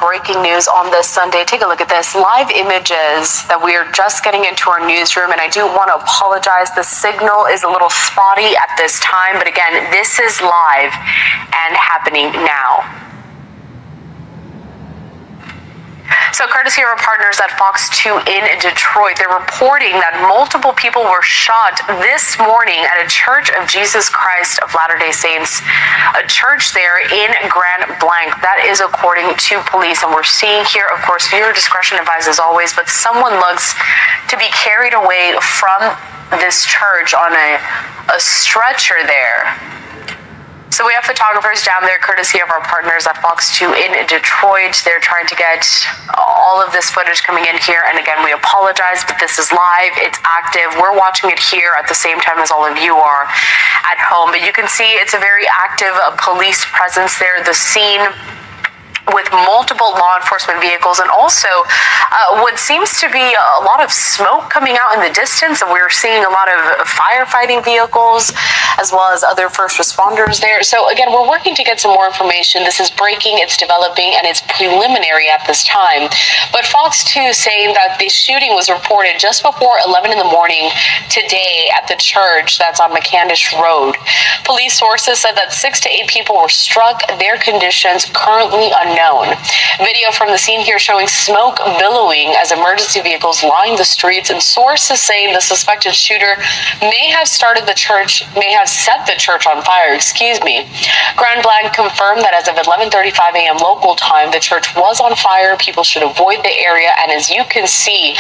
breaking news on this Sunday. Take a look at this. Live images that we are just getting into our newsroom, and I do want to apologize. The signal is a little spotty at this time, but again, this is live and happening now. So courtesy of our partners at Fox 2 in Detroit, they're reporting that multiple people were shot this morning at a Church of Jesus Christ of Latter-day Saints, a church there in Grand Blanc. That is according to police. And we're seeing here, of course, viewer discretion advised as always, but someone looks to be carried away from this church on a stretcher there. So we have photographers down there, courtesy of our partners at Fox 2 in Detroit. They're trying to get all of this footage coming in here. And again, we apologize, but this is live. It's active. We're watching it here at the same time as all of you are at home. But you can see it's a very active police presence there. The scene with multiple law enforcement vehicles, and also what seems to be a lot of smoke coming out in the distance, and we're seeing a lot of firefighting vehicles as well as other first responders there. So again, we're working to get some more information. This is breaking, it's developing, and it's preliminary at this time. But Fox 2 saying that the shooting was reported just before 11 in the morning today at the church that's on McCandish Road. Police sources said that 6 to 8 people were struck. Their conditions currently unknown. Video from the scene here showing smoke billowing as emergency vehicles line the streets, and sources saying the suspected shooter may have set the church on fire. Grand Blanc confirmed that as of 11:35 a.m. local time, the church was on fire. People should avoid the area, and as you can see,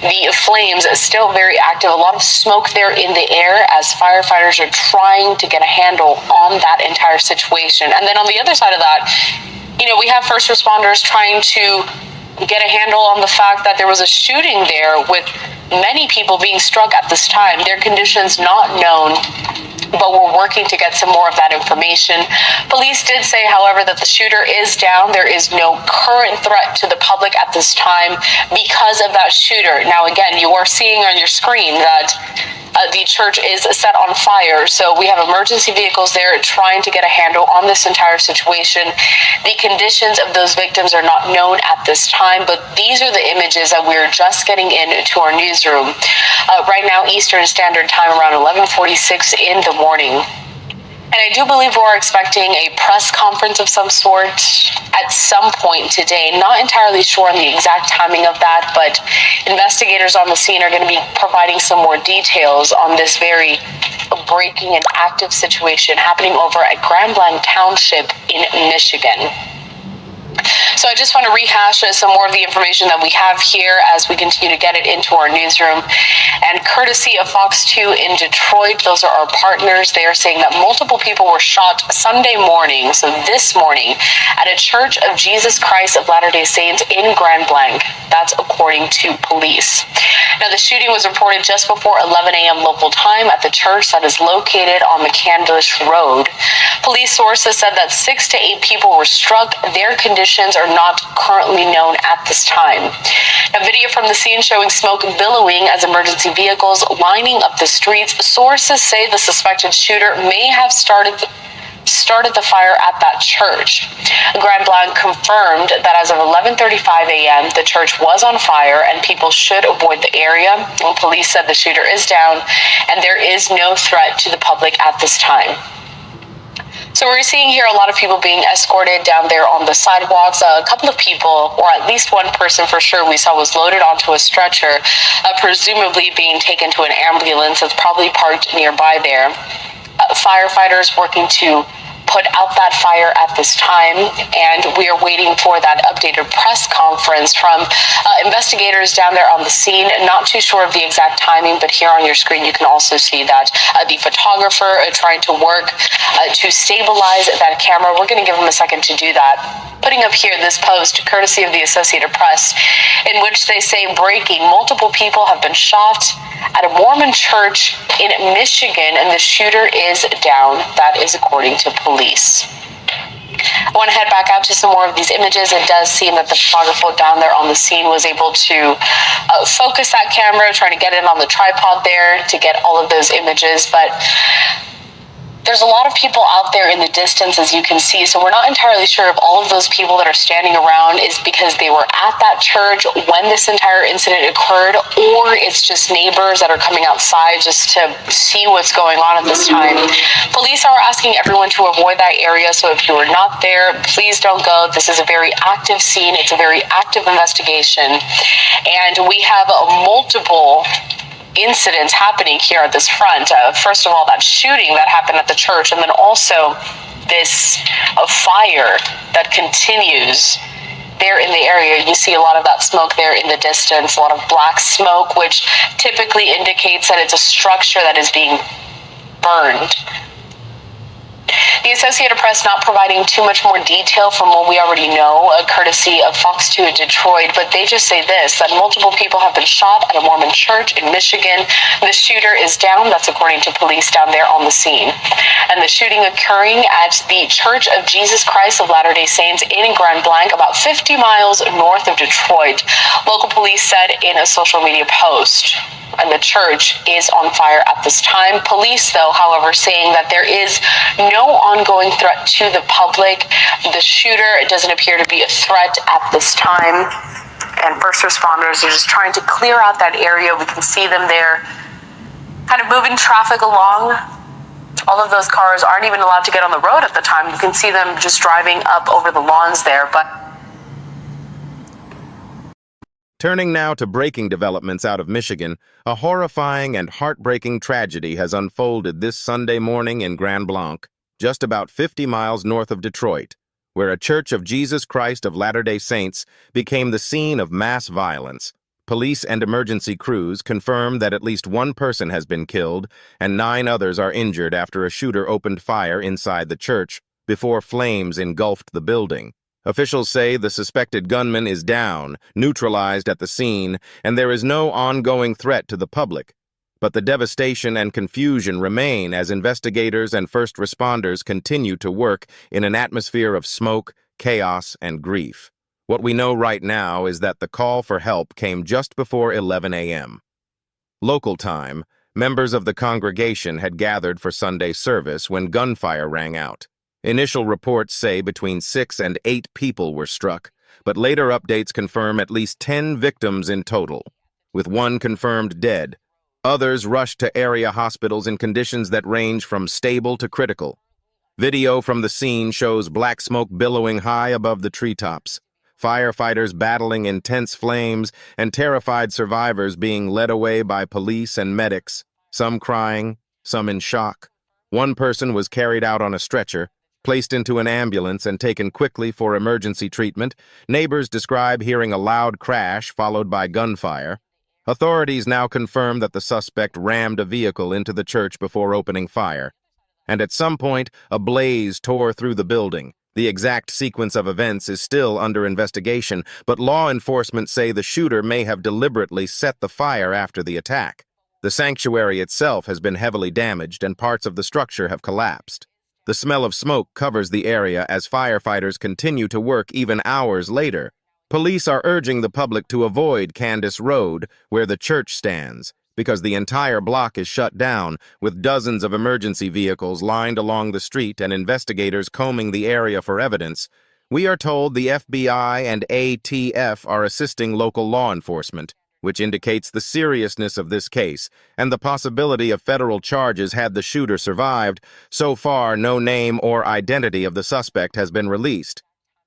the flames are still very active. A lot of smoke there in the air as firefighters are trying to get a handle on that entire situation. And then on the other side of that, we have first responders trying to get a handle on the fact that there was a shooting there with many people being struck at this time. Their conditions not known, but we're working to get some more of that information. Police did say, however, that the shooter is down. There is no current threat to the public at this time because of that shooter. Now, again, you are seeing on your screen that the church is set on fire. So we have emergency vehicles there trying to get a handle on this entire situation. The conditions of those victims are not known at this time, but these are the images that we're just getting into our newsroom. Right now, Eastern Standard Time, around 11:46 in the morning. And I do believe we're expecting a press conference of some sort at some point today. Not entirely sure on the exact timing of that, but investigators on the scene are going to be providing some more details on this very breaking and active situation happening over at Grand Blanc Township in Michigan. So I just want to rehash some more of the information that we have here as we continue to get it into our newsroom. And courtesy of Fox 2 in Detroit, those are our partners. They are saying that multiple people were shot Sunday morning, so this morning, at a Church of Jesus Christ of Latter-day Saints in Grand Blanc. That's according to police. Now, the shooting was reported just before 11 a.m. local time at the church that is located on McCandish Road. Police sources said that 6 to 8 people were struck. Their conditions are not currently known at this time. Now, video from the scene showing smoke billowing as emergency vehicles lining up the streets. Sources say the suspected shooter may have started the fire at that church. Grand Blanc confirmed that as of 11:35 a.m., the church was on fire and people should avoid the area. Well, police said the shooter is down and there is no threat to the public at this time. So we're seeing here a lot of people being escorted down there on the sidewalks. A couple of people, or at least one person for sure, we saw was loaded onto a stretcher, presumably being taken to an ambulance that's probably parked nearby there. Firefighters working to put out that fire at this time, and we are waiting for that updated press conference from investigators down there on the scene. Not too sure of the exact timing, but here on your screen you can also see that the photographer trying to work to stabilize that camera. We're going to give him a second to do that. Putting up here this post courtesy of the Associated Press, in which they say, breaking, multiple people have been shot at a Mormon church in Michigan and the shooter is down. That is according to police. I want to head back out to some more of these images. It does seem that the photographer down there on the scene was able to focus that camera, trying to get it on the tripod there to get all of those images. But There's a lot of people out there in the distance, as you can see, so we're not entirely sure if all of those people that are standing around is because they were at that church when this entire incident occurred, or it's just neighbors that are coming outside just to see what's going on at this time. Police are asking everyone to avoid that area, so if you are not there, please don't go. This is a very active scene. It's a very active investigation, and we have multiple incidents happening here at this front. First of all, that shooting that happened at the church, and then also this fire that continues there in the area. You see a lot of that smoke there in the distance, a lot of black smoke, which typically indicates that it's a structure that is being burned. The Associated Press not providing too much more detail from what we already know, courtesy of Fox 2 in Detroit, but they just say this, that multiple people have been shot at a Mormon church in Michigan. The shooter is down. That's according to police down there on the scene. And the shooting occurring at the Church of Jesus Christ of Latter-day Saints in Grand Blanc, about 50 miles north of Detroit. Local police said in a social media post. And the church is on fire at this time. Police, though, however, saying that there is no ongoing threat to the public. The shooter, it doesn't appear to be a threat at this time. And first responders are just trying to clear out that area. We can see them there kind of moving traffic along. All of those cars aren't even allowed to get on the road at the time. You can see them just driving up over the lawns there, but turning now to breaking developments out of Michigan, a horrifying and heartbreaking tragedy has unfolded this Sunday morning in Grand Blanc, just about 50 miles north of Detroit, where a Church of Jesus Christ of Latter-day Saints became the scene of mass violence. Police and emergency crews confirm that at least one person has been killed and 9 others are injured after a shooter opened fire inside the church before flames engulfed the building. Officials say the suspected gunman is down, neutralized at the scene, and there is no ongoing threat to the public. But the devastation and confusion remain as investigators and first responders continue to work in an atmosphere of smoke, chaos, and grief. What we know right now is that the call for help came just before 11 a.m. Local time, members of the congregation had gathered for Sunday service when gunfire rang out. Initial reports say between 6 and 8 people were struck, but later updates confirm at least 10 victims in total, with 1 confirmed dead. Others rushed to area hospitals in conditions that range from stable to critical. Video from the scene shows black smoke billowing high above the treetops, firefighters battling intense flames, and terrified survivors being led away by police and medics, some crying, some in shock. One person was carried out on a stretcher, placed into an ambulance and taken quickly for emergency treatment. Neighbors describe hearing a loud crash followed by gunfire. Authorities now confirm that the suspect rammed a vehicle into the church before opening fire. And at some point, a blaze tore through the building. The exact sequence of events is still under investigation, but law enforcement say the shooter may have deliberately set the fire after the attack. The sanctuary itself has been heavily damaged and parts of the structure have collapsed. The smell of smoke covers the area as firefighters continue to work even hours later. Police are urging the public to avoid Candace Road, where the church stands, because the entire block is shut down, with dozens of emergency vehicles lined along the street and investigators combing the area for evidence. We are told the FBI and ATF are assisting local law enforcement, which indicates the seriousness of this case and the possibility of federal charges had the shooter survived. So far, no name or identity of the suspect has been released.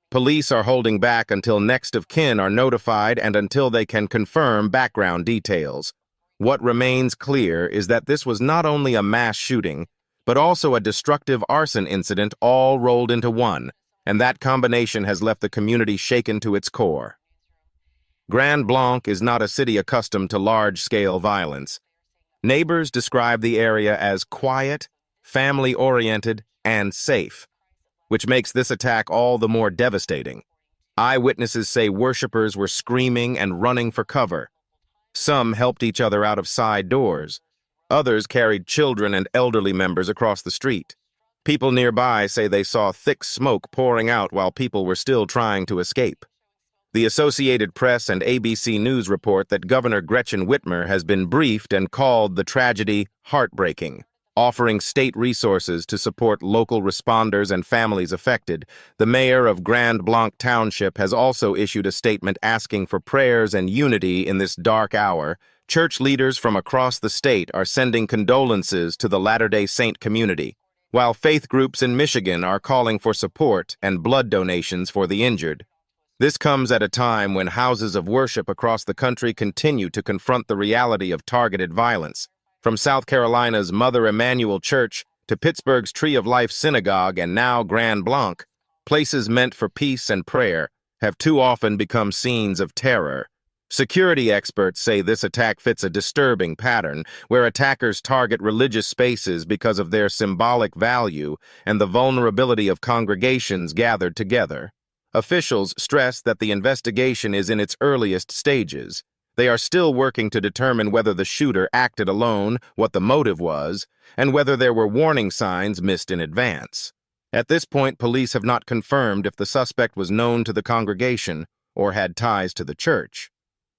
Police are holding back until next of kin are notified and until they can confirm background details. What remains clear is that this was not only a mass shooting, but also a destructive arson incident all rolled into one, and that combination has left the community shaken to its core. Grand Blanc is not a city accustomed to large-scale violence. Neighbors describe the area as quiet, family-oriented, and safe, which makes this attack all the more devastating. Eyewitnesses say worshipers were screaming and running for cover. Some helped each other out of side doors. Others carried children and elderly members across the street. People nearby say they saw thick smoke pouring out while people were still trying to escape. The Associated Press and ABC News report that Governor Gretchen Whitmer has been briefed and called the tragedy heartbreaking. offering state resources to support local responders and families affected. The mayor of Grand Blanc Township has also issued a statement asking for prayers and unity in this dark hour. Church leaders from across the state are sending condolences to the Latter-day Saint community, while faith groups in Michigan are calling for support and blood donations for the injured. This comes at a time when houses of worship across the country continue to confront the reality of targeted violence. From South Carolina's Mother Emanuel Church to Pittsburgh's Tree of Life Synagogue and now Grand Blanc, places meant for peace and prayer have too often become scenes of terror. Security experts say this attack fits a disturbing pattern where attackers target religious spaces because of their symbolic value and the vulnerability of congregations gathered together. Officials stress that the investigation is in its earliest stages. They are still working to determine whether the shooter acted alone, what the motive was, and whether there were warning signs missed in advance. At this point, police have not confirmed if the suspect was known to the congregation or had ties to the church.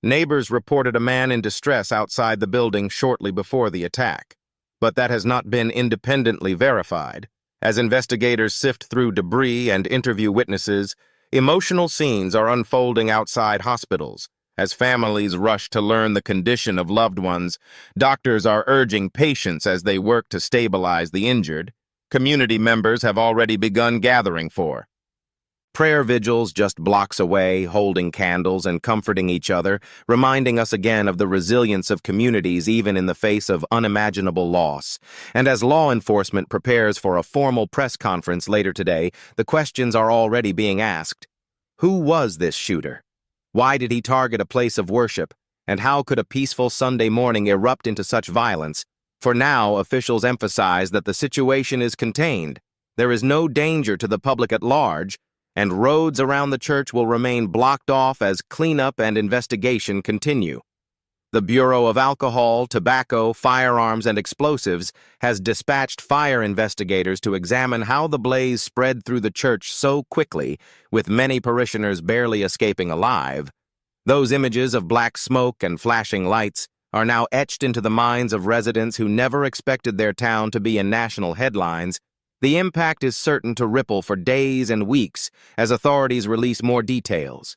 Neighbors reported a man in distress outside the building shortly before the attack, but that has not been independently verified. As investigators sift through debris and interview witnesses, emotional scenes are unfolding outside hospitals. As families rush to learn the condition of loved ones, doctors are urging patience as they work to stabilize the injured. Community members have already begun gathering for prayer vigils just blocks away, holding candles and comforting each other, reminding us again of the resilience of communities even in the face of unimaginable loss. And as law enforcement prepares for a formal press conference later today, the questions are already being asked. Who was this shooter? Why did he target a place of worship? And how could a peaceful Sunday morning erupt into such violence? For now, officials emphasize that the situation is contained. There is no danger to the public at large, and roads around the church will remain blocked off as cleanup and investigation continue. The Bureau of Alcohol, Tobacco, Firearms, and Explosives has dispatched fire investigators to examine how the blaze spread through the church so quickly, with many parishioners barely escaping alive. Those images of black smoke and flashing lights are now etched into the minds of residents who never expected their town to be in national headlines. The impact is certain to ripple for days and weeks as authorities release more details.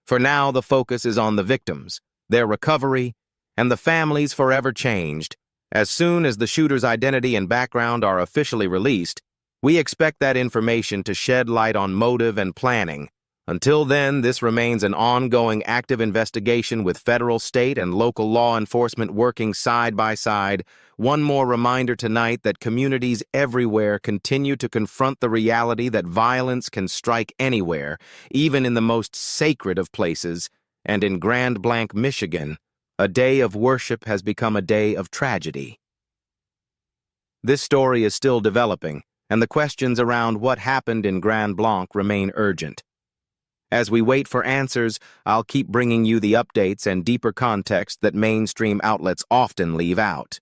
For now, the focus is on the victims, their recovery, and the families forever changed. As soon as the shooter's identity and background are officially released, we expect that information to shed light on motive and planning. Until then, this remains an ongoing active investigation with federal, state, and local law enforcement working side by side. One more reminder tonight that communities everywhere continue to confront the reality that violence can strike anywhere, even in the most sacred of places. And in Grand Blanc, Michigan, a day of worship has become a day of tragedy. This story is still developing, and the questions around what happened in Grand Blanc remain urgent. As we wait for answers, I'll keep bringing you the updates and deeper context that mainstream outlets often leave out.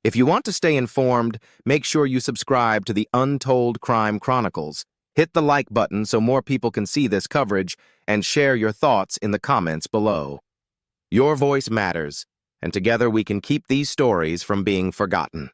If you want to stay informed, make sure you subscribe to the Untold Crime Chronicles. Hit the like button so more people can see this coverage, and share your thoughts in the comments below. Your voice matters, and together we can keep these stories from being forgotten.